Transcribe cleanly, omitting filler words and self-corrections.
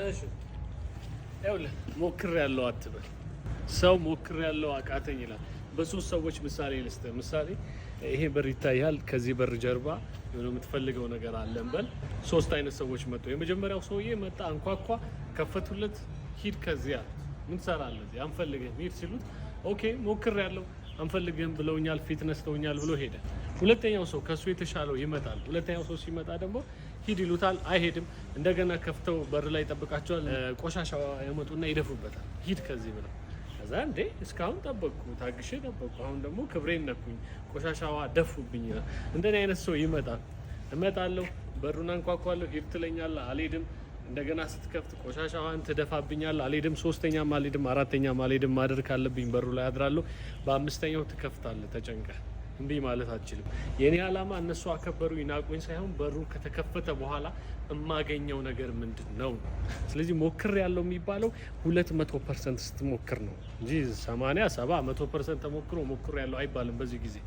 እሺ ይኸውልህ ሞክሬያለሁ አትበል። ሰው ሞክሬያለሁ አቃተኝ ይላል። በሶስት ሰዎች ምሳሌ ልስጥህ። ምሳሌ ይሄ በር ይታያል። ከዚህ በር ጀርባ የሆነ የምትፈልገው ነገር አለ እንበል። ሶስት አይነት ሰዎች መጡ። የመጀመሪያው ሰውዬ መጣ፣ አንኳኳ፣ ከፈቱለት። ሂድ ከዚያ ምን ትሰራለህ እዚህ አንፈልግህም ሂድ ሲሉት ኦኬ ሞክሬያለሁ አንፈልግህም ብለውኛል ፊት ነስተውኛል ብሎ ሄደ። ሁለተኛው ሰው ከሱ የተሻለው ይመጣል። ሁለተኛው ሰው ሲመጣ ደግሞ ሂድ ይሉታል፣ አይሄድም። እንደገና ከፍተው በር ላይ ይጠብቃቸዋል። ቆሻሻ ያመጡና ይደፉበታል። ሂድ ከዚህ ብለው ከዛ እንዴ እስካሁን ጠበቅኩ ታግሼ ጠበቅኩ፣ አሁን ደግሞ ክብሬን ነኩኝ፣ ቆሻሻዋ ደፉብኝ። እንደኔ አይነት ሰው ይመጣል። እመጣለሁ፣ በሩን አንኳኳለሁ፣ ሂድ ትለኛለህ፣ አልሄድም። እንደገና ስትከፍት ቆሻሻዋን ትደፋብኛለህ፣ አልሄድም። ሶስተኛም አልሄድም፣ አራተኛም አልሄድም። ማደር ካለብኝ በሩ ላይ አድራለሁ። በአምስተኛው ትከፍታለህ ተጨንቀህ። እምቢ ማለት አትችልም። የኔ ዓላማ እነሱ አከበሩ ይናቁኝ ሳይሆን በሩ ከተከፈተ በኋላ የማገኘው ነገር ምንድን ነው። ስለዚህ ሞክር ያለው የሚባለው 200% ስትሞክር ነው እንጂ 80 70 100% ተሞክሮ ሞክር ያለው አይባልም በዚህ ጊዜ።